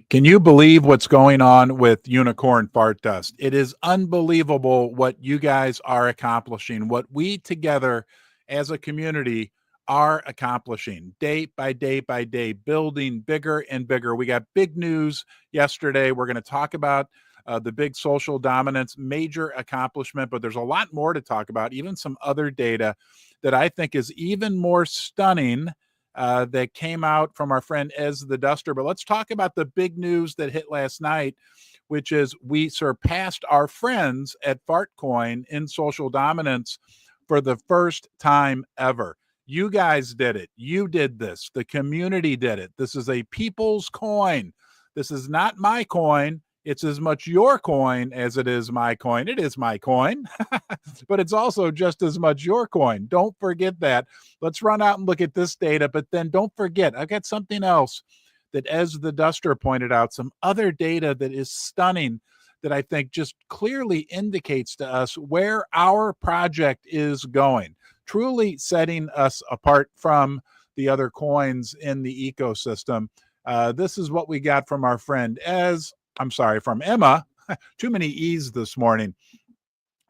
Can you believe what's going on with unicorn fart dust? It is unbelievable what you guys are accomplishing, what we together as a community are accomplishing day by day by day, building bigger and bigger. We got big news yesterday. We're going to talk about the big social dominance major accomplishment, but there's a lot more to talk about, even some other data that I think is even more stunning that came out from our friend Ez the Duster. But let's talk about the big news that hit last night, which is we surpassed our friends at Fartcoin in social dominance for the first time ever. You guys did it. You did this. The community did it. This is a people's coin. This is not my coin. It's as much your coin as it is my coin. It is my coin, but it's also just as much your coin. Don't forget that. Let's run out and look at this data, but then don't forget, I've got something else that Ez the Duster pointed out, some other data that is stunning that I think just clearly indicates to us where our project is going, truly setting us apart from the other coins in the ecosystem. This is what we got from our friend from Emma. Too many E's this morning.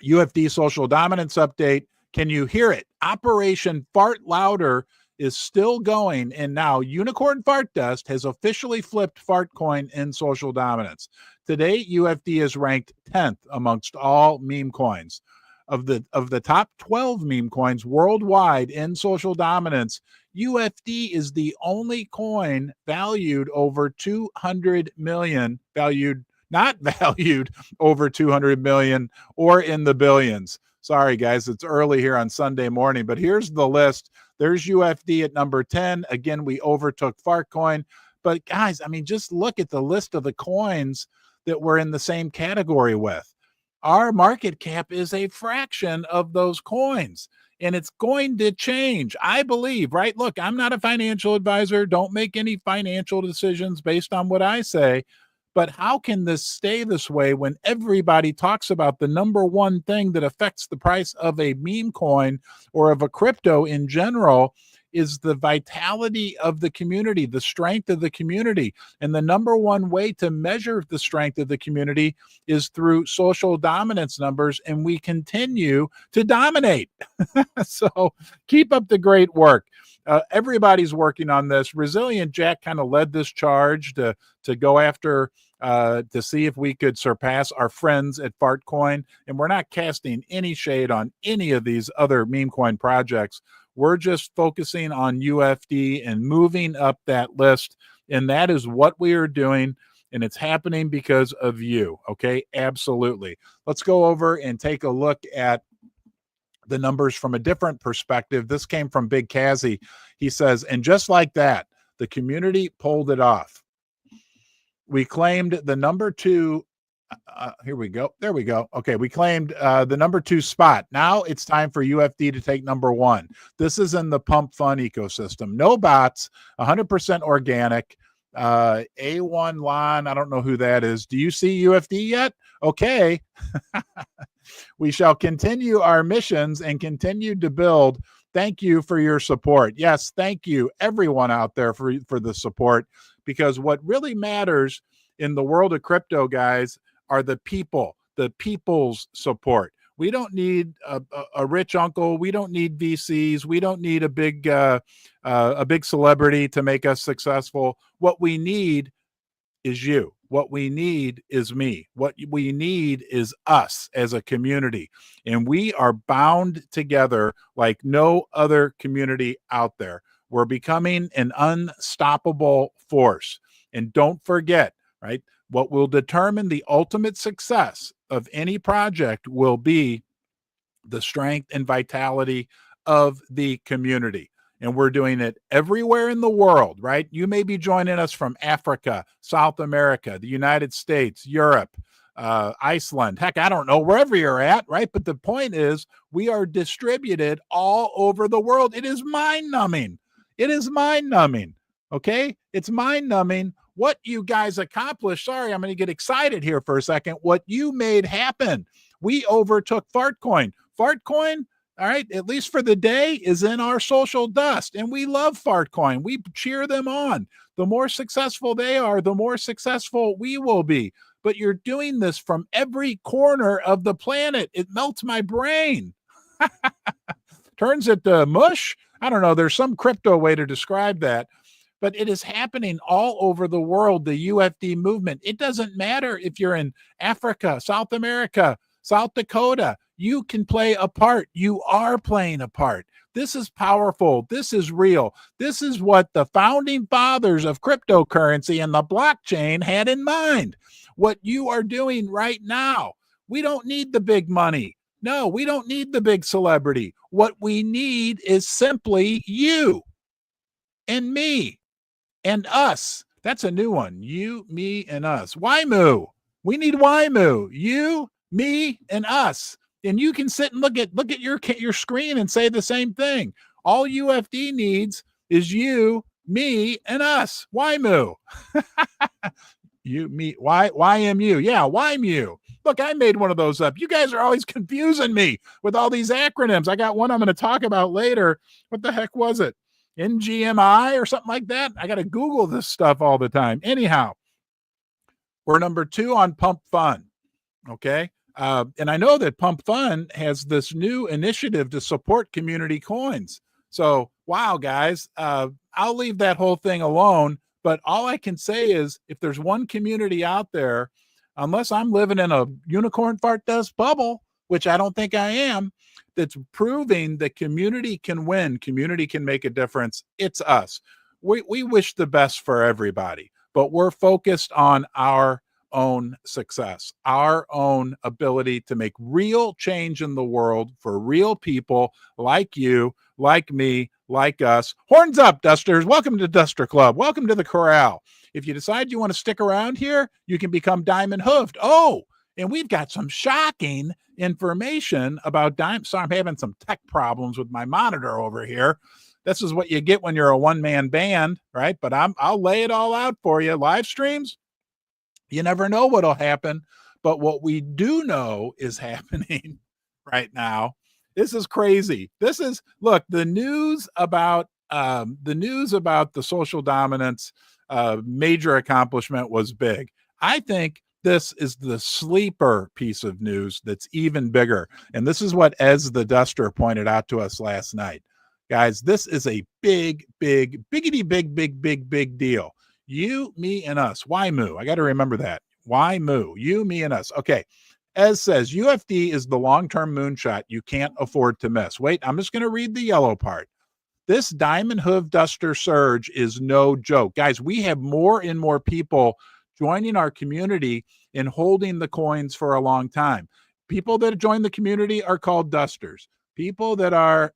UFD social dominance update. Can you hear it? Operation Fart Louder is still going, and now Unicorn Fart Dust has officially flipped Fartcoin in social dominance. Today, UFD is ranked 10th amongst all meme coins. Of the top 12 meme coins worldwide in social dominance, UFD is the only coin valued over 200 million, not valued over 200 million or in the billions. Sorry, guys, it's early here on Sunday morning, but here's the list. There's UFD at number 10. Again, we overtook Fartcoin. But guys, I mean, just look at the list of the coins that we're in the same category with. Our market cap is a fraction of those coins, and it's going to change, I believe, right? Look, I'm not a financial advisor. Don't make any financial decisions based on what I say. But how can this stay this way when everybody talks about the number one thing that affects the price of a meme coin or of a crypto in general is the vitality of the community, the strength of the community. And the number one way to measure the strength of the community is through social dominance numbers, and we continue to dominate. So keep up the great work. Everybody's working on this. Resilient Jack kind of led this charge to go after to see if we could surpass our friends at Fartcoin. And we're not casting any shade on any of these other meme coin projects. We're just focusing on UFD and moving up that list. And that is what we are doing. And it's happening because of you. Okay, absolutely. Let's go over and take a look at the numbers from a different perspective. This came from Big Kazi. He says, and just like that, the community pulled it off. We claimed the number two. Here we go. There we go. Okay, we claimed the number 2 spot. Now it's time for UFD to take number 1. This is in the Pump Fun ecosystem. No bots, 100% organic. A1 Lon, I don't know who that is. Do you see UFD yet? Okay. We shall continue our missions and continue to build. Thank you for your support. Yes, thank you, everyone out there, for the support, because what really matters in the world of crypto, guys, are the people, the people's support. We don't need a rich uncle. We don't need VCs. We don't need a big celebrity to make us successful. What we need is you. What we need is me. What we need is us as a community. And we are bound together like no other community out there. We're becoming an unstoppable force. And don't forget, right? What will determine the ultimate success of any project will be the strength and vitality of the community. And we're doing it everywhere in the world, right? You may be joining us from Africa, South America, the United States, Europe, Iceland. Heck, I don't know, wherever you're at, right? But the point is, we are distributed all over the world. It is mind-numbing. It is mind-numbing, okay? It's mind-numbing what you guys accomplished. Sorry, I'm going to get excited here for a second. What you made happen. We overtook Fartcoin. Fartcoin, all right, at least for the day, is in our social dust. And we love Fartcoin. We cheer them on. The more successful they are, the more successful we will be. But you're doing this from every corner of the planet. It melts my brain. Turns it to mush. I don't know. There's some crypto way to describe that, but it is happening all over the world, the UFD movement. It doesn't matter if you're in Africa, South America, South Dakota. You can play a part. You are playing a part. This is powerful. This is real. This is what the founding fathers of cryptocurrency and the blockchain had in mind. What you are doing right now. We don't need the big money. No, we don't need the big celebrity. What we need is simply you and me and us. That's a new one. You, me, and us. WIMU. We need WIMU. You, me, and us. And you can sit and look at your screen and say the same thing. All UFD needs is you, me, and us. WIMU. You, me, YMU. Yeah, WIMU. Look, I made one of those up. You guys are always confusing me with all these acronyms. I got one I'm going to talk about later. What the heck was it? NGMI or something like that? I got to Google this stuff all the time. Anyhow, we're number 2 on Pump Fun. Okay. And I know that Pump Fun has this new initiative to support community coins. So, wow, guys, I'll leave that whole thing alone. But all I can say is if there's one community out there, unless I'm living in a unicorn fart dust bubble, which I don't think I am, that's proving that community can win, community can make a difference, it's us. We wish the best for everybody, but we're focused on our own success, our own ability to make real change in the world for real people like you, like me, like us. Horns up, Dusters. Welcome to Duster Club. Welcome to the corral. If you decide you want to stick around here, you can become diamond hoofed. Oh, and we've got some shocking information about diamond. Sorry, I'm having some tech problems with my monitor over here. This is what you get when you're a one-man band, right? But I'll lay it all out for you. Live streams, you never know what'll happen. But what we do know is happening right now. This is crazy. This is, look, the news about the social dominance major accomplishment was big. I think this is the sleeper piece of news that's even bigger. And this is what Ez the Duster pointed out to us last night. Guys, this is a big deal. You, me, and us. WIMU. I got to remember that. WIMU. You, me, and us. Okay. Ez says, UFD is the long-term moonshot you can't afford to miss. Wait, I'm just going to read the yellow part. This diamond hoof duster surge is no joke. Guys, we have more and more people joining our community and holding the coins for a long time. People that join the community are called dusters. People that are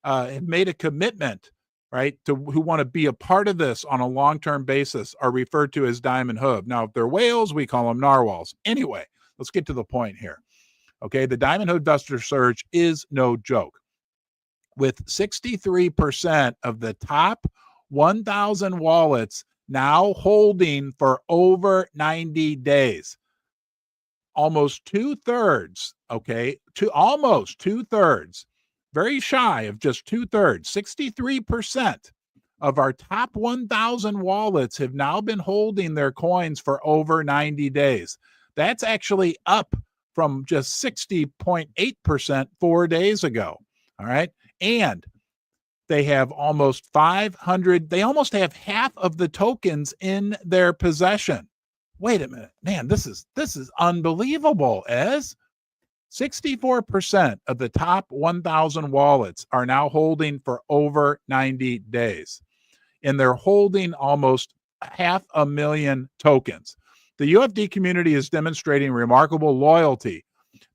have made a commitment, right, who want to be a part of this on a long-term basis are referred to as diamond hoof. Now, if they're whales, we call them narwhals. Anyway, let's get to the point here. Okay, the diamond hoof duster surge is no joke. With 63% of the top 1,000 wallets now holding for over 90 days. Almost 2/3, okay, almost 2/3, very shy of just 2/3, 63% of our top 1,000 wallets have now been holding their coins for over 90 days. That's actually up from just 60.8% 4 days ago. All right. And they have almost 500, they almost have half of the tokens in their possession. Wait a minute, man, this is unbelievable. As 64% of the top 1,000 wallets are now holding for over 90 days, and they're holding almost 500,000 tokens. The UFD community is demonstrating remarkable loyalty.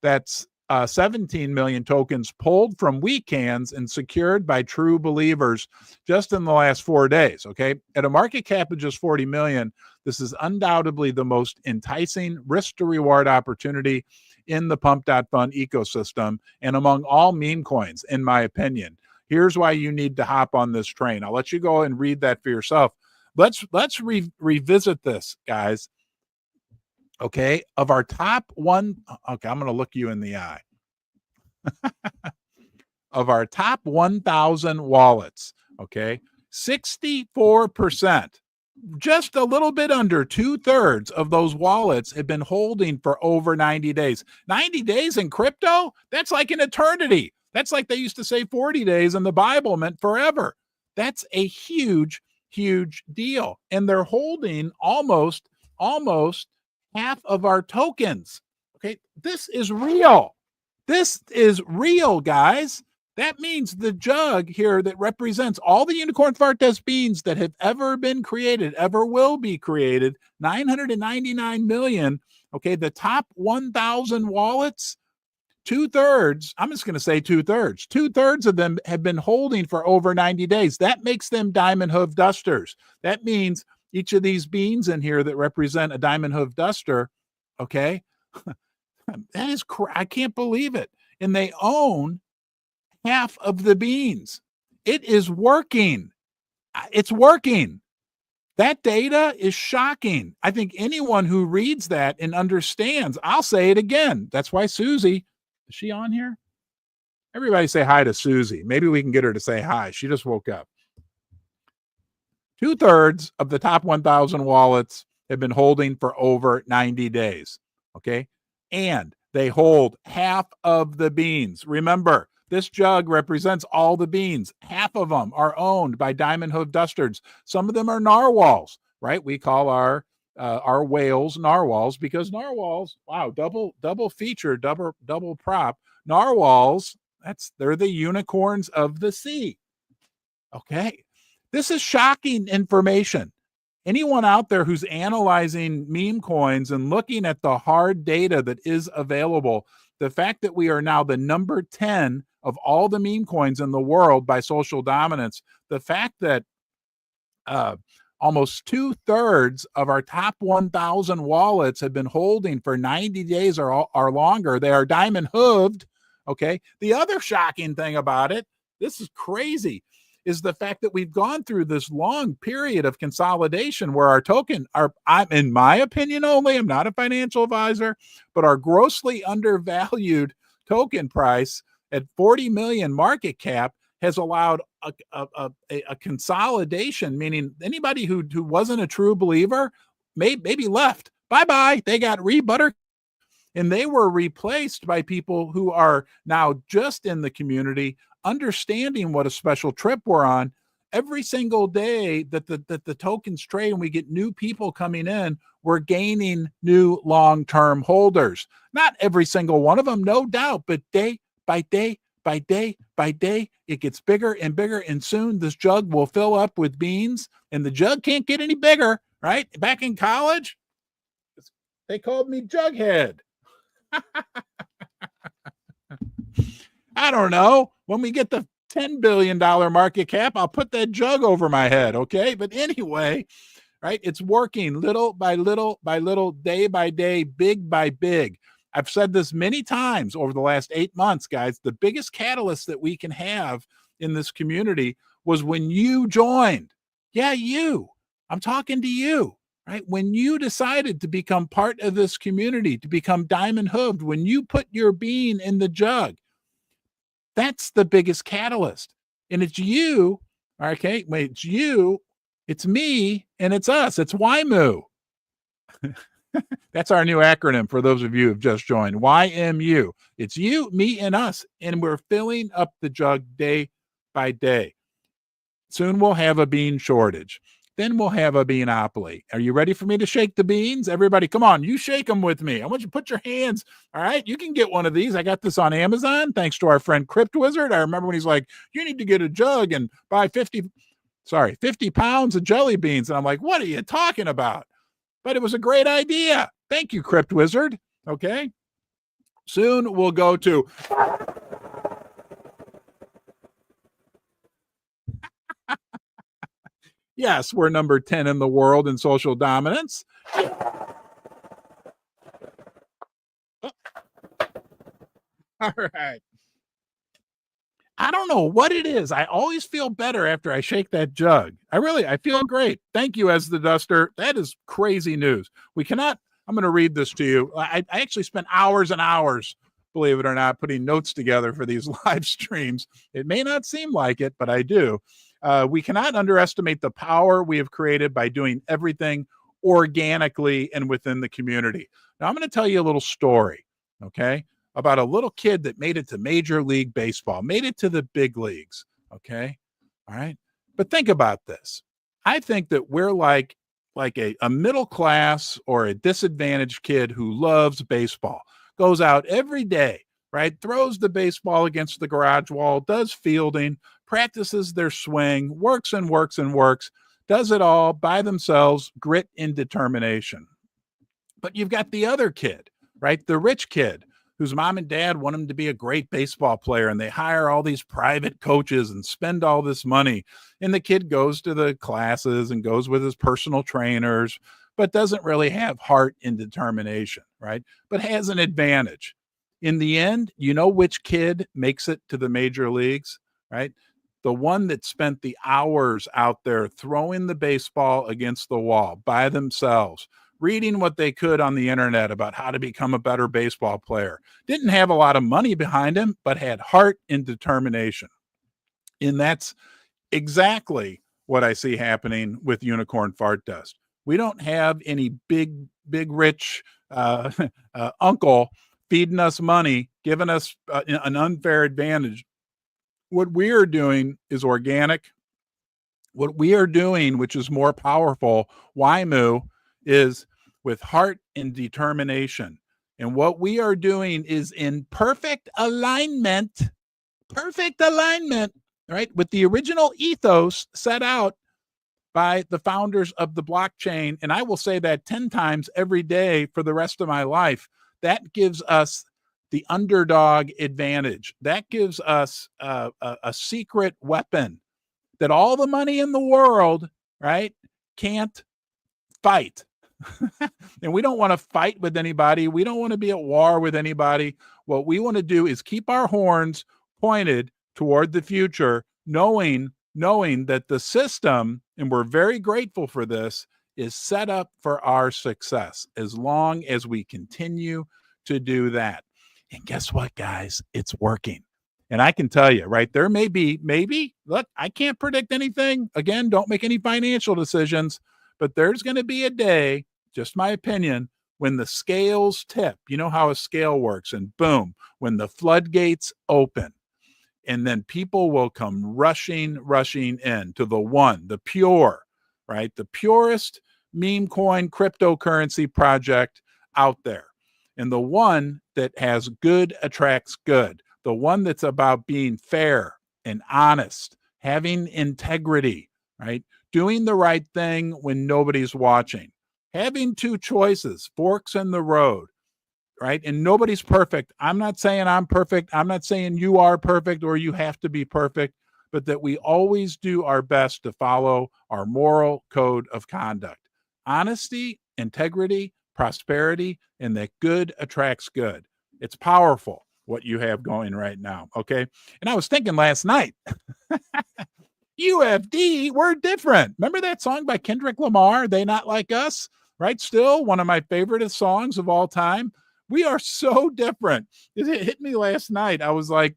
That's 17 million tokens pulled from weak hands and secured by true believers just in the last 4 days. Okay. At a market cap of just 40 million, this is undoubtedly the most enticing risk to reward opportunity in the Pump.Fun ecosystem and among all meme coins, in my opinion. Here's why you need to hop on this train. I'll let you go and read that for yourself. Let's revisit this, guys. Okay, of our top one, okay, I'm going to look you in the eye. Of our top 1,000 wallets, okay, 64%. Just a little bit under 2/3 of those wallets have been holding for over 90 days. 90 days in crypto? That's like an eternity. That's like they used to say 40 days in the Bible meant forever. That's a huge, huge deal. And they're holding almost half of our tokens. Okay, this is real. This is real, guys. That means the jug here that represents all the unicorn fart test beans that have ever been created, ever will be created, 999 million. Okay, the top 1,000 wallets, 2/3, I'm just going to say 2/3, 2/3 of them have been holding for over 90 days. That makes them diamond hoof dusters. That means each of these beans in here that represent a diamond hoof duster, okay, that is, I can't believe it. And they own half of the beans. It is working. It's working. That data is shocking. I think anyone who reads that and understands, I'll say it again. That's why Susie, is she on here? Everybody say hi to Susie. Maybe we can get her to say hi. She just woke up. 2/3 of the top 1,000 wallets have been holding for over 90 days. Okay. And they hold half of the beans. Remember, this jug represents all the beans. Half of them are owned by diamond hoof dusters. Some of them are narwhals, right? We call our whales narwhals because narwhals, wow, double feature, double prop. Narwhals, they're the unicorns of the sea. Okay. This is shocking information. Anyone out there who's analyzing meme coins and looking at the hard data that is available, the fact that we are now the number 10 of all the meme coins in the world by social dominance, the fact that almost 2/3 of our top 1,000 wallets have been holding for 90 days or longer, they are diamond hooved. Okay. The other shocking thing about it, this is crazy, is the fact that we've gone through this long period of consolidation where our token, in my opinion only, I'm not a financial advisor, but our grossly undervalued token price at 40 million market cap has allowed a consolidation, meaning anybody who wasn't a true believer maybe left. Bye-bye. They got rebutter. And they were replaced by people who are now just in the community, understanding what a special trip we're on. Every single day that the tokens trade and we get new people coming in, we're gaining new long-term holders. Not every single one of them, no doubt, but day by day by day by day, it gets bigger and bigger. And soon this jug will fill up with beans, and the jug can't get any bigger, right? Back in college, they called me Jughead. I don't know. When we get the $10 billion market cap, I'll put that jug over my head. Okay. But anyway, right. It's working little by little by little, day by day, big by big. I've said this many times over the last 8 months, guys. The biggest catalyst that we can have in this community was when you joined. Yeah, you. I'm talking to you. Right? When you decided to become part of this community, to become diamond hooved, when you put your bean in the jug, that's the biggest catalyst. And it's you, okay? Wait, it's you, it's me, and it's us. It's YMU. That's our new acronym for those of you who've just joined. YMU. It's you, me, and us. And we're filling up the jug day by day. Soon we'll have a bean shortage. Then we'll have a beanopoly. Are you ready for me to shake the beans? Everybody, come on, you shake them with me. I want you to put your hands. All right, you can get one of these. I got this on Amazon, thanks to our friend Crypt Wizard. I remember when he's like, you need to get a jug and buy 50 pounds of jelly beans. And I'm like, what are you talking about? But it was a great idea. Thank you, Crypt Wizard. Okay. Soon we'll go to... Yes, we're number 10 in the world in social dominance. All right. I don't know what it is. I always feel better after I shake that jug. I feel great. Thank you, As the Duster. That is crazy news. I'm going to read this to you. I actually spent hours and hours, believe it or not, putting notes together for these live streams. It may not seem like it, but I do. We cannot underestimate the power we have created by doing everything organically and within the community. Now, I'm going to tell you a little story, okay, about a little kid that made it to Major League Baseball, made it to the big leagues, okay? All right. But think about this. I think that we're like a middle class or a disadvantaged kid who loves baseball, goes out every day, right? Throws the baseball against the garage wall, does fielding, practices their swing, works and works and works, does it all by themselves, grit and determination. But you've got the other kid, right? The rich kid whose mom and dad want him to be a great baseball player, and they hire all these private coaches and spend all this money. And the kid goes to the classes and goes with his personal trainers, but doesn't really have heart and determination, right? But has an advantage. In the end, you know which kid makes it to the major leagues, right? The one that spent the hours out there throwing the baseball against the wall by themselves, reading what they could on the internet about how to become a better baseball player. Didn't have a lot of money behind him, but had heart and determination. And that's exactly what I see happening with Unicorn Fart Dust. We don't have any big, rich uncle feeding us money, giving us an unfair advantage. What we are doing is organic. What we are doing, which is more powerful, WIMU, is with heart and determination. And what we are doing is in perfect alignment, right, with the original ethos set out by the founders of the blockchain. And I will say that 10 times every day for the rest of my life. That gives us the underdog advantage. That gives us a secret weapon that all the money in the world, right, can't fight. And we don't want to fight with anybody. We don't want to be at war with anybody. What we want to do is keep our horns pointed toward the future, knowing that the system, and we're very grateful for this, is set up for our success as long as we continue to do that. And guess what, guys? It's working. And I can tell you, right, there may be, look, I can't predict anything. Again, don't make any financial decisions, but there's going to be a day, just my opinion, when the scales tip. You know how a scale works, and boom, when the floodgates open, and then people will come rushing in to the one, the pure, right, the purest meme coin cryptocurrency project out there, and the one that has good attracts good, the one that's about being fair and honest, having integrity, right, doing the right thing when nobody's watching, having two choices, forks in the road, right? And nobody's perfect. I'm not saying I'm perfect. I'm not saying you are perfect or you have to be perfect, but that we always do our best to follow our moral code of conduct. Honesty, integrity, prosperity, and that good attracts good. It's powerful what you have going right now, okay? And I was thinking last night, UFD, we're different. Remember that song by Kendrick Lamar, They Not Like Us, right? Still one of my favorite songs of all time. We are so different. It hit me last night. I was like,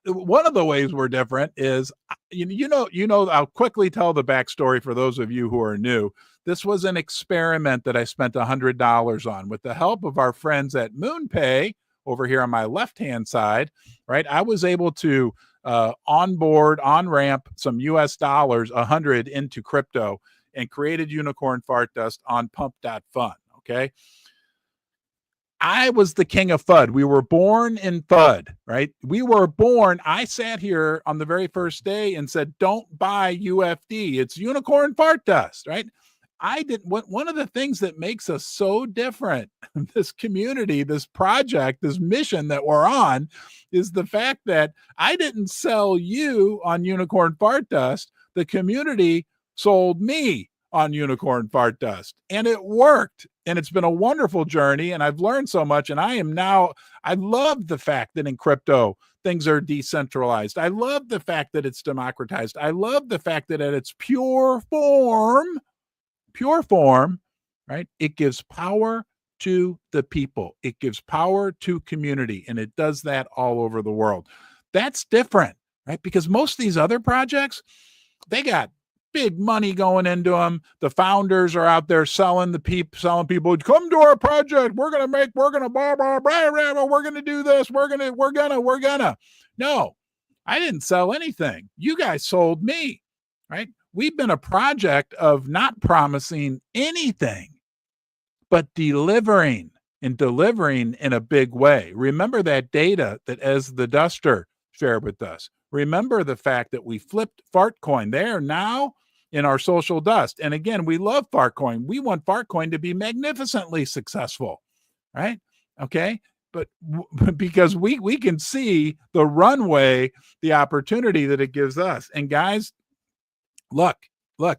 one of the ways we're different is, I'll quickly tell the backstory for those of you who are new. This was an experiment that I spent $100 on with the help of our friends at MoonPay over here on my left-hand side, right? I was able to on-ramp some US dollars, 100 into crypto, and created Unicorn Fart Dust on pump.fun, okay? I was the king of FUD. We were born in FUD, right? We were born. I sat here on the very first day and said, don't buy UFD. It's Unicorn Fart Dust, right? One of the things that makes us so different, this community, this project, this mission that we're on, is the fact that I didn't sell you on Unicorn Fart Dust. The community sold me on Unicorn Fart Dust, and it worked. And it's been a wonderful journey, and I've learned so much. And I love the fact that in crypto, things are decentralized. I love the fact that it's democratized. I love the fact that at its pure form, right, it gives power to the people. It gives power to community, and it does that all over the world. That's different. right? Because most of these other projects, they got big money going into them. The founders are out there selling people, come to our project. We're going to blah, blah, blah, blah, we're going to do this. We're going to. No, I didn't sell anything. You guys sold me, right? We've been a project of not promising anything, but delivering in a big way. Remember that data that as the Duster shared with us. Remember the fact that we flipped Fartcoin. They are now in our social dust. And again, we love Fartcoin. We want Fartcoin to be magnificently successful, right? Okay. But because we can see the runway, the opportunity that it gives us. And guys, look,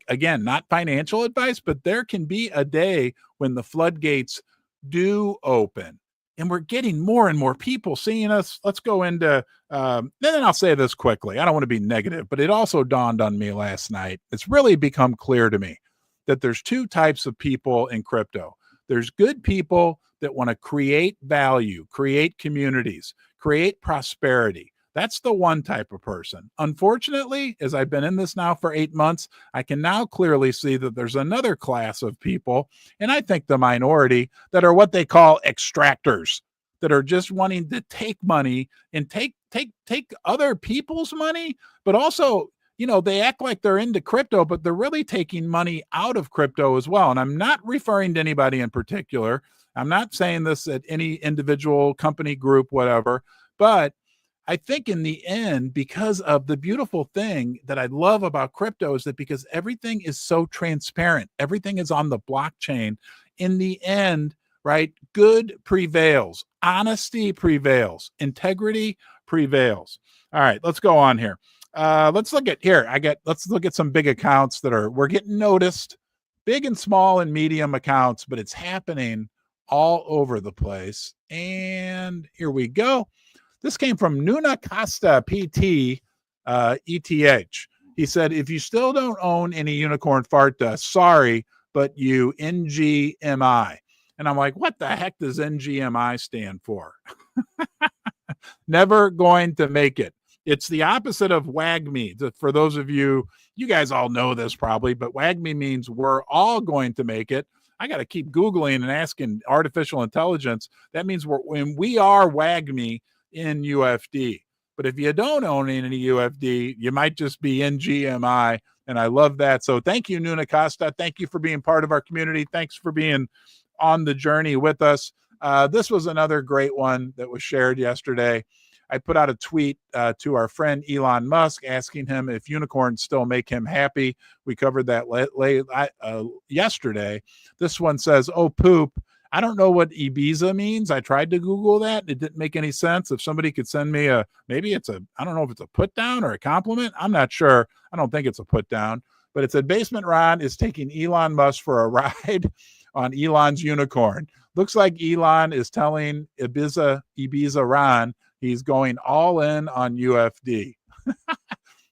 again, not financial advice, but there can be a day when the floodgates do open and we're getting more and more people seeing us. Let's go into, then I'll say this quickly. I don't want to be negative, but it also dawned on me last night. It's really become clear to me that there's two types of people in crypto. There's good people that want to create value, create communities, create prosperity. That's the one type of person. Unfortunately, as I've been in this now for 8 months, I can now clearly see that there's another class of people, and I think the minority, that are what they call extractors, that are just wanting to take money and take other people's money, but also, they act like they're into crypto, but they're really taking money out of crypto as well. And I'm not referring to anybody in particular. I'm not saying this at any individual company, group, whatever, but I think in the end, because of the beautiful thing that I love about crypto is that because everything is so transparent, everything is on the blockchain. In the end, right, good prevails, honesty prevails, integrity prevails. All right, let's go on here. Let's look at some big accounts we're getting noticed, big and small and medium accounts, but it's happening all over the place. And here we go. This came from Nuna Costa PT ETH. He said, if you still don't own any unicorn fart dust, sorry, but you NGMI. And I'm like, what the heck does NGMI stand for? Never going to make it. It's the opposite of WAGMI. For those of you guys all know this probably, but WAGMI means we're all going to make it. I got to keep Googling and asking artificial intelligence. That means when we are WAGMI in UFD. But if you don't own any UFD, you might just be in GMI. And I love that. So thank you, Nuna Costa. Thank you for being part of our community. Thanks for being on the journey with us. This was another great one that was shared yesterday. I put out a tweet to our friend Elon Musk asking him if unicorns still make him happy. We covered that yesterday. This one says, oh, poop. I don't know what Ibiza means. I tried to Google that. It didn't make any sense. If somebody could send me I don't know if it's a put down or a compliment. I'm not sure. I don't think it's a put down, but it said Basement Ron is taking Elon Musk for a ride on Elon's unicorn. Looks like Elon is telling Ibiza Ron he's going all in on UFD.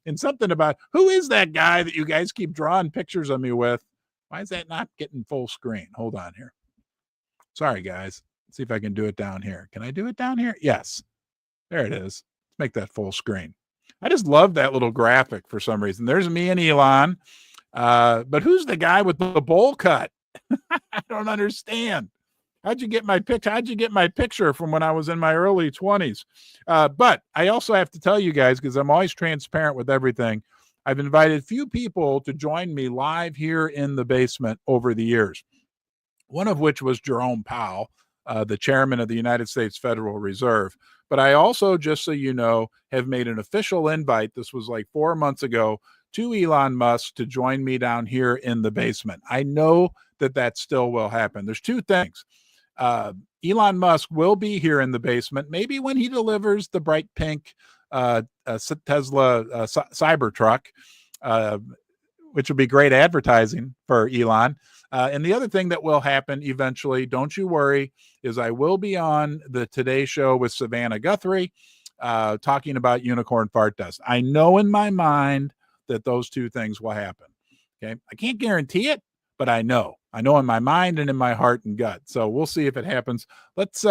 And something about, who is that guy that you guys keep drawing pictures of me with? Why is that not getting full screen? Hold on here. Sorry, guys. Let's see if I can do it down here. Can I do it down here? Yes. There it is. Let's make that full screen. I just love that little graphic for some reason. There's me and Elon. But who's the guy with the bowl cut? I don't understand. How'd you get my picture from when I was in my early 20s? But I also have to tell you guys, because I'm always transparent with everything, I've invited few people to join me live here in the basement over the years. One of which was Jerome Powell, the chairman of the United States Federal Reserve. But I also, just so you know, have made an official invite. This was like 4 months ago, to Elon Musk to join me down here in the basement. I know that still will happen. There's two things. Elon Musk will be here in the basement, maybe when he delivers the bright pink Tesla Cybertruck, which would be great advertising for Elon. And the other thing that will happen eventually, don't you worry, is I will be on the Today Show with Savannah Guthrie talking about unicorn fart dust. I know in my mind that those two things will happen. Okay. I can't guarantee it, but I know in my mind and in my heart and gut. So we'll see if it happens. Let's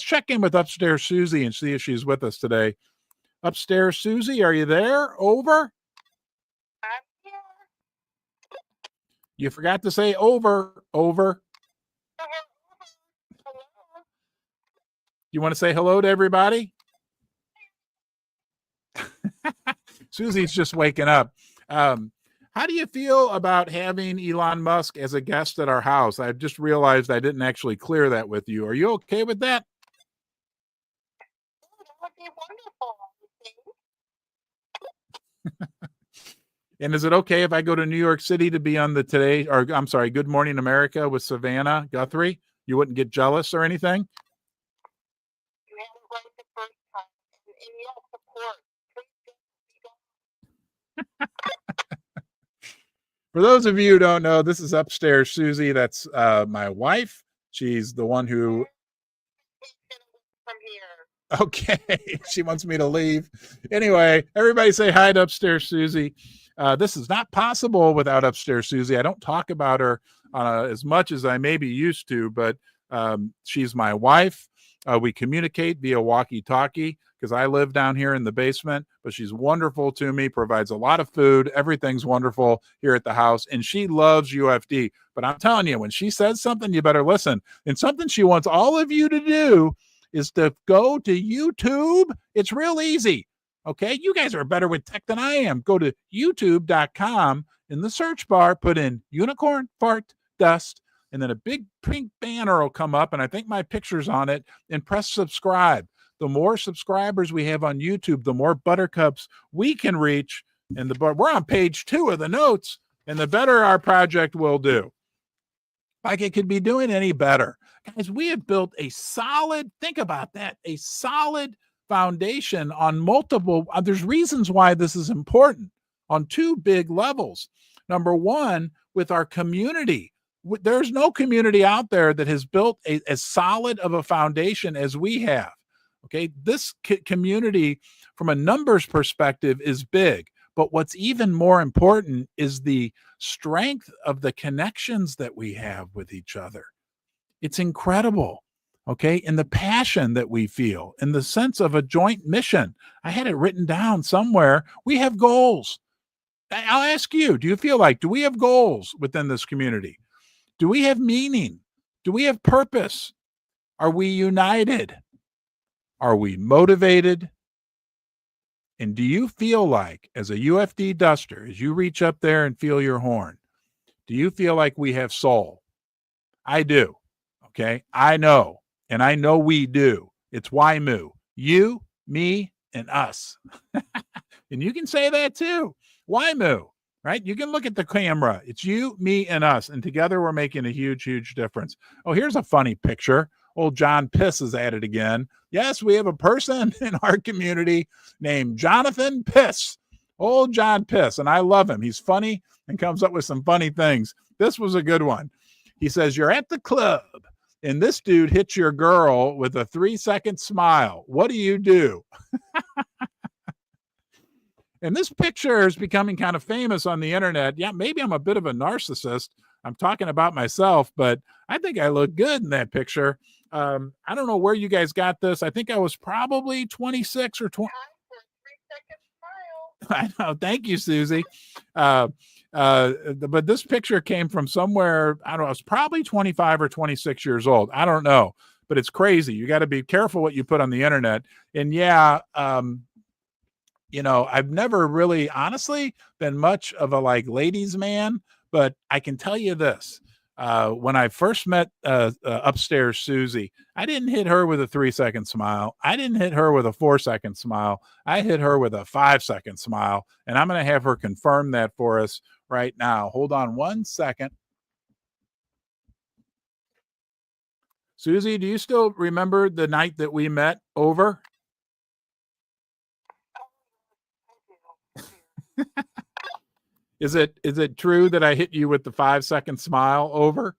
check in with upstairs Susie and see if she's with us today. Upstairs, Susie, are you there? Over. I'm here. You forgot to say over. Over. Hello. You want to say hello to everybody? Susie's just waking up. How do you feel about having Elon Musk as a guest at our house? I just realized I didn't actually clear that with you. Are you okay with that? That would be wonderful, I think. And is it okay if I go to New York City to be on the Today, or I'm sorry, Good Morning America with Savannah Guthrie? You wouldn't get jealous or anything? You had it right the first time. And yes, of course. For those of you who don't know, this is upstairs Susie. That's my wife. She's the one who. From here. Okay, she wants me to leave. Anyway, everybody say hi to upstairs Susie. This is not possible without upstairs Susie. I don't talk about her as much as I maybe used to, but she's my wife. We communicate via walkie-talkie because I live down here in the basement, but she's wonderful to me, provides a lot of food. Everything's wonderful here at the house, and she loves UFD. But I'm telling you, when she says something, you better listen. And something she wants all of you to do is to go to YouTube. It's real easy. Okay. You guys are better with tech than I am. Go to youtube.com. In the search bar, put in unicorn fart dust, and then a big pink banner will come up. And I think my picture's on it, and press subscribe. The more subscribers we have on YouTube, the more buttercups we can reach. And we're on page 2 of the notes, and the better our project will do. Like it could be doing any better. Guys, we have built a solid, think about that, a solid foundation on multiple, there's reasons why this is important on 2 big levels. Number one, with our community. There's no community out there that has built as solid of a foundation as we have. Okay, this community from a numbers perspective is big. But what's even more important is the strength of the connections that we have with each other. It's incredible. Okay. And the passion that we feel and the sense of a joint mission. I had it written down somewhere. We have goals. I'll ask you, do you feel like, do we have goals within this community? Do we have meaning? Do we have purpose? Are we united? Are we motivated? And do you feel like, as a UFD duster, as you reach up there and feel your horn, do you feel like we have soul? I do. Okay. I know. And I know we do. It's WhyMoo. You, me, and us. And you can say that too. WhyMoo, right? You can look at the camera. It's you, me, and us. And together we're making a huge, huge difference. Oh, here's a funny picture. Old John Piss is at it again. Yes, we have a person in our community named Jonathan Piss. Old John Piss. And I love him. He's funny and comes up with some funny things. This was a good one. He says, you're at the club and this dude hits your girl with a 3-second smile. What do? And this picture is becoming kind of famous on the internet. Yeah, maybe I'm a bit of a narcissist. I'm talking about myself, but I think I look good in that picture. I don't know where you guys got this. I think I was probably 26 or 20. I know. Thank you, Susie. But this picture came from somewhere, I don't know, it's probably 25 or 26 years old. I don't know, but it's crazy. You got to be careful what you put on the internet. And yeah, you know, I've never really, honestly, been much of a like ladies man, but I can tell you this. When I first met upstairs Susie, I didn't hit her with a 3-second smile. I didn't hit her with a 4-second smile. I hit her with a 5-second smile. And I'm going to have her confirm that for us right now. Hold on 1 second. Susie, do you still remember the night that we met over? Is it true that I hit you with the 5-second smile over?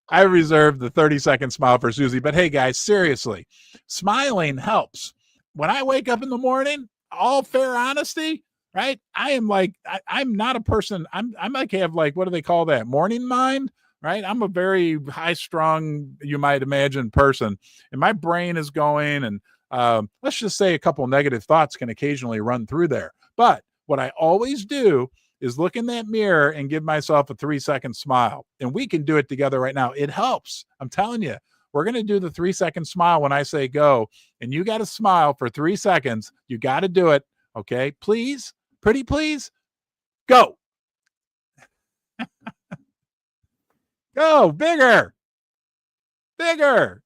I reserved the 30-second smile for Susie, but hey guys, seriously, smiling helps. When I wake up in the morning, all fair honesty, right? I am like, I'm not a person. I'm like, have like, what do they call that? Morning mind, right? I'm a very high strung, you might imagine, person, and my brain is going, and let's just say a couple negative thoughts can occasionally run through there. But what I always do is look in that mirror and give myself a 3-second smile. And we can do it together right now. It helps. I'm telling you, we're going to do the 3-second smile when I say go. And you got to smile for 3 seconds. You got to do it. Okay. Please, pretty please, go. Go bigger, bigger,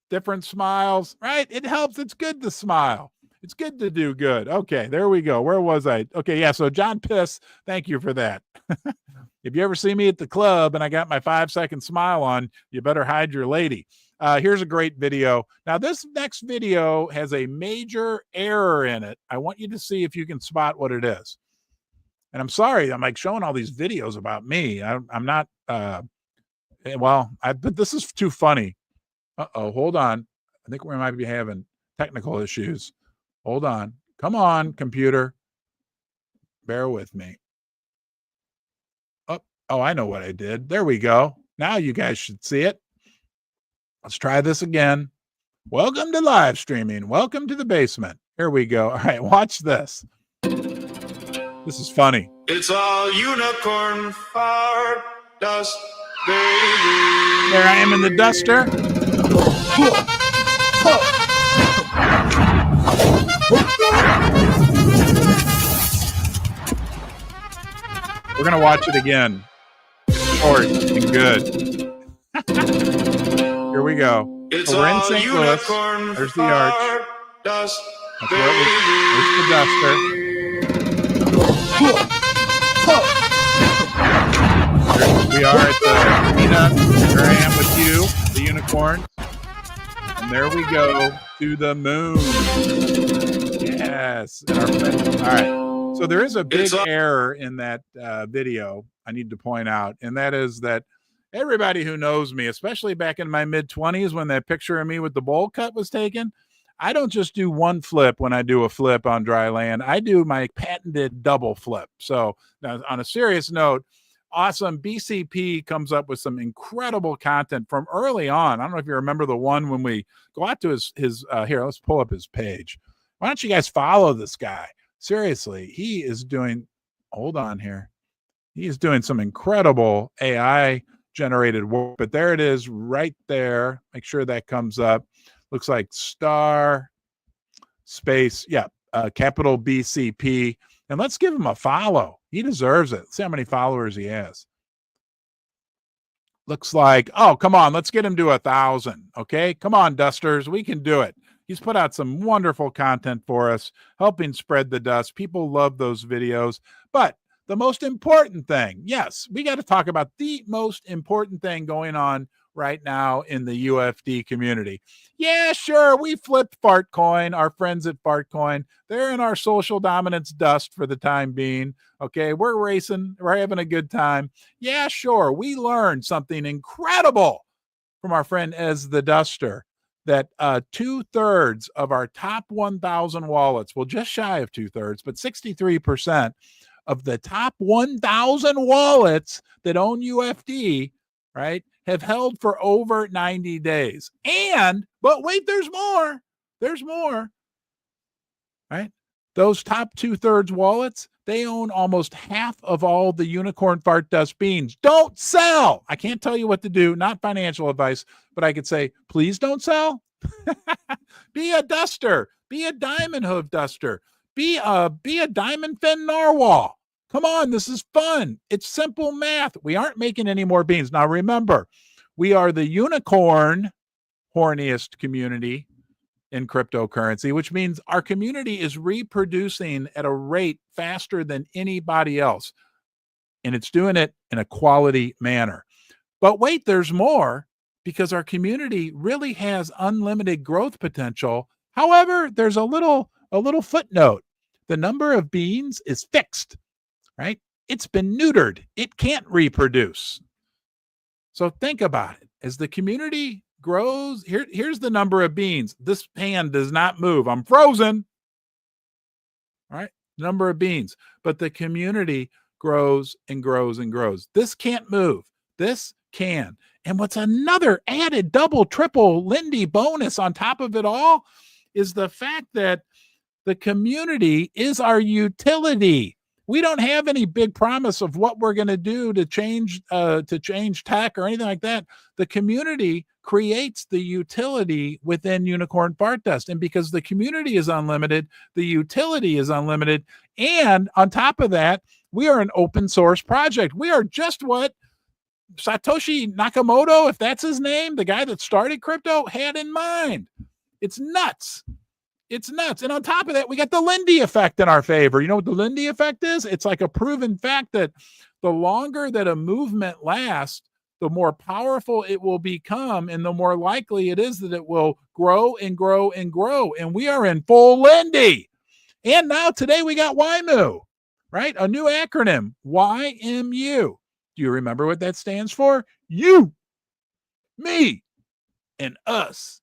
different smiles, right? It helps. It's good to smile. It's good to do good. Okay, there we go. Where was I? Okay, yeah. So John Piss, thank you for that. If you ever see me at the club and I got my 5-second smile on, you better hide your lady. Here's a great video. Now, this next video has a major error in it. I want you to see if you can spot what it is. And I'm sorry, I'm like showing all these videos about me. I'm not, but this is too funny. Uh-oh, hold on. I think we might be having technical issues. Hold on. Come on, computer. Bear with me. Oh, I know what I did. There we go. Now you guys should see it. Let's try this again. Welcome to live streaming. Welcome to the basement. Here we go. All right, watch this. This is funny. It's all unicorn fart dust, baby. There I am in the duster. We're going to watch it again. Short and good. Here we go. It's so we're in St. Louis. There's the arch. Dust, that's where there's the duster. We are at the arena. Here I am with you, the unicorn. And there we go to the moon. Yes. All right. So there is a big error in that video I need to point out, and that is that everybody who knows me, especially back in my mid-20s when that picture of me with the bowl cut was taken, I don't just do one flip when I do a flip on dry land. I do my patented double flip. So now, on a serious note, awesome. BCP comes up with some incredible content from early on. I don't know if you remember the one when we go out to his here, let's pull up his page. Why don't you guys follow this guy? Seriously, he is doing, hold on here. He is doing some incredible AI generated work, but there it is right there. Make sure that comes up. Looks like star space. Yeah. Capital BCP. And let's give him a follow. He deserves it. Let's see how many followers he has. Looks like, oh, come on. Let's get him to 1,000. Okay. Come on, dusters. We can do it. He's put out some wonderful content for us, helping spread the dust. People love those videos. But the most important thing, yes, we got to talk about the most important thing going on right now in the UFD community. Yeah, sure, we flipped Fartcoin, our friends at Fartcoin. They're in our social dominance dust for the time being. Okay, we're racing. We're having a good time. Yeah, sure, we learned something incredible from our friend Ez the Duster, that 2/3 of our top 1,000 wallets, well, just shy of 2/3, but 63% of the top 1,000 wallets that own UFD, right, have held for over 90 days. But wait, there's more. There's more, right? Those top 2/3 wallets, they own almost half of all the unicorn fart dust beans. Don't sell. I can't tell you what to do, not financial advice, but I could say, please don't sell. Be a duster. Be a diamond hoof duster. Be a diamond fin narwhal. Come on, this is fun. It's simple math. We aren't making any more beans. Now remember, we are the unicorn horniest community in cryptocurrency, which means our community is reproducing at a rate faster than anybody else. And it's doing it in a quality manner. But wait, there's more, because our community really has unlimited growth potential. However, there's a little footnote. The number of beans is fixed, right? It's been neutered. It can't reproduce. So think about it. As the community grows, here's the number of beans. This hand does not move. I'm frozen. All right, number of beans. But the community grows and grows and grows. This can't move. This can. And what's another added double, triple Lindy bonus on top of it all is the fact that the community is our utility. We don't have any big promise of what we're going to do to change tech or anything like that. The community creates the utility within Unicorn Fart Dust. And because the community is unlimited, the utility is unlimited. And on top of that, we are an open source project. We are just what Satoshi Nakamoto, if that's his name, the guy that started crypto, had in mind. It's nuts. It's nuts. And on top of that, we got the Lindy effect in our favor. You know what the Lindy effect is? It's like a proven fact that the longer that a movement lasts, the more powerful it will become, and the more likely it is that it will grow and grow and grow. And we are in full Lindy. And now today we got YMU, right? A new acronym, YMU. Do you remember what that stands for? You, me, and us.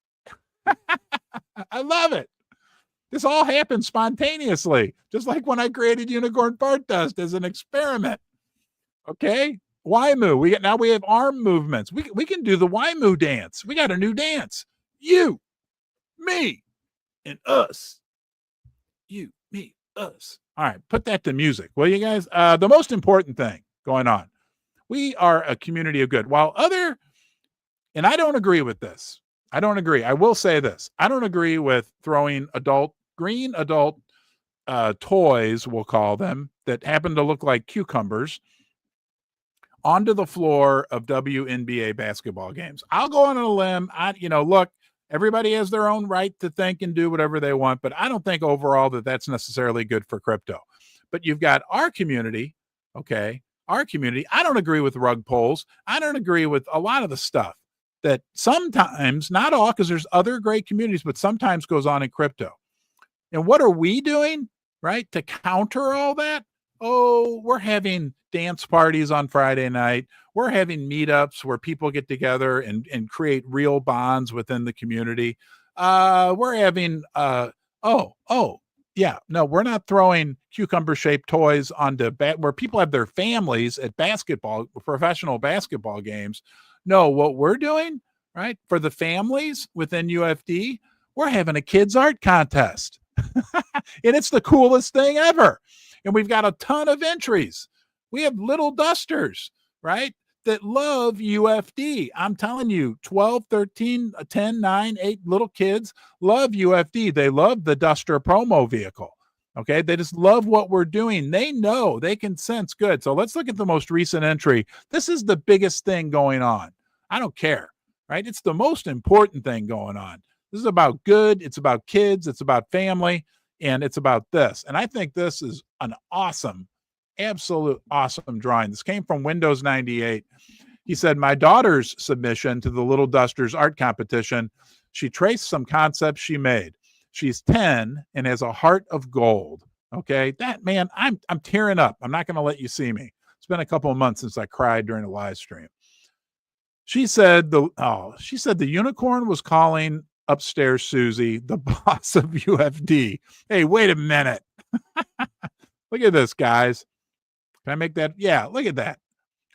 I love it. This all happened spontaneously, just like when I created Unicorn Fart Dust as an experiment. Okay, YMU. Now we have arm movements. We can do the YMU dance. We got a new dance. You, me, and us. You, me, us. All right, put that to music, will you guys? The most important thing going on. We are a community of good. And I don't agree with this. I don't agree. I will say this. I don't agree with throwing green adult toys, we'll call them, that happen to look like cucumbers onto the floor of WNBA basketball games. I'll go on a limb. Look, everybody has their own right to think and do whatever they want, but I don't think overall that that's necessarily good for crypto. But you've got our community, okay? Our community. I don't agree with rug pulls. I don't agree with a lot of the stuff that sometimes, not all, because there's other great communities, but sometimes goes on in crypto. And what are we doing, right, to counter all that? Oh, we're having dance parties on Friday night. We're having meetups where people get together and create real bonds within the community. We're having, we're not throwing cucumber-shaped toys onto where people have their families at professional basketball games. No, what we're doing, right, for the families within UFD, we're having a kids art contest. And it's the coolest thing ever. And we've got a ton of entries. We have little dusters, right, that love UFD. I'm telling you, 12, 13, 10, 9, 8 little kids love UFD. They love the duster promo vehicle. Okay, they just love what we're doing. They know, they can sense good. So let's look at the most recent entry. This is the biggest thing going on. I don't care, right? It's the most important thing going on. This is about good. It's about kids. It's about family. And it's about this. And I think this is an awesome, absolute awesome drawing. This came from Windows 98. He said, my daughter's submission to the Little Dusters art competition, she traced some concepts she made. She's 10 and has a heart of gold. Okay, that, man, I'm tearing up. I'm not going to let you see me. It's been a couple of months since I cried during a live stream. She said the unicorn was calling upstairs Susie, the boss of UFD. Hey, wait a minute. Look at this, guys. Can I make that? Yeah, look at that.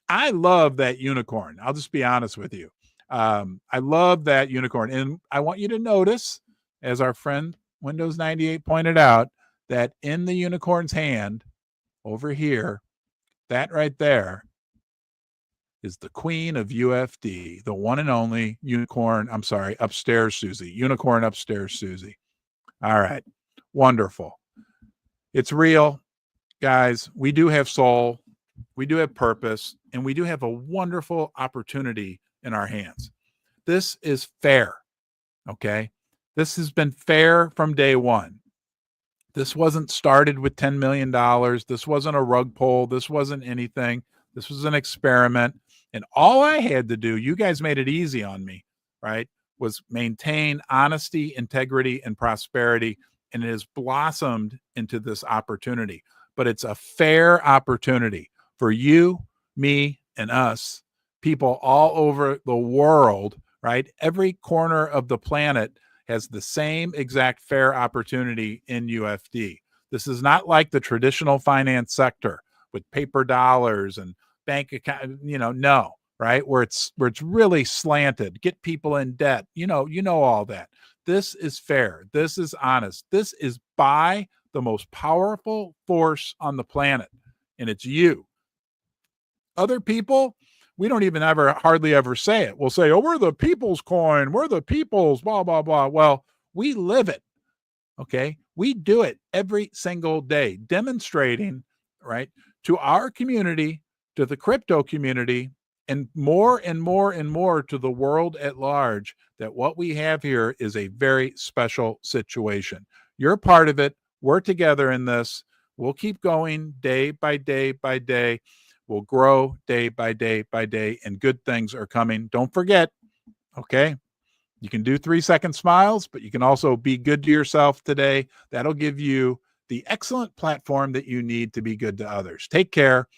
I love that unicorn. I'll just be honest with you. I love that unicorn. And I want you to notice, as our friend Windows 98 pointed out, that in the unicorn's hand over here, that right there is the queen of UFD, the one and only unicorn. I'm sorry, upstairs Susie. Unicorn upstairs Susie. All right. Wonderful. It's real, guys. We do have soul. We do have purpose. And we do have a wonderful opportunity in our hands. This is fair. Okay. This has been fair from day one. This wasn't started with $10 million. This wasn't a rug pull. This wasn't anything. This was an experiment. And all I had to do, you guys made it easy on me, right, was maintain honesty, integrity, and prosperity. And it has blossomed into this opportunity. But it's a fair opportunity for you, me, and us, people all over the world, right? Every corner of the planet has the same exact fair opportunity in UFD. This is not like the traditional finance sector with paper dollars and bank account, no, right? Where it's really slanted, get people in debt. You know all that. This is fair. This is honest. This is by the most powerful force on the planet, and it's you. Other people, we don't even hardly ever say it. We'll say, oh, we're the people's coin. We're the people's, blah, blah, blah. Well, we live it. Okay. We do it every single day, demonstrating, right, to our community, to the crypto community, and more and more and more to the world at large, that what we have here is a very special situation. You're part of it. We're together in this. We'll keep going day by day by day. We'll grow day by day by day, and good things are coming. Don't forget, okay? You can do 3-second smiles, but you can also be good to yourself today. That'll give you the excellent platform that you need to be good to others. Take care.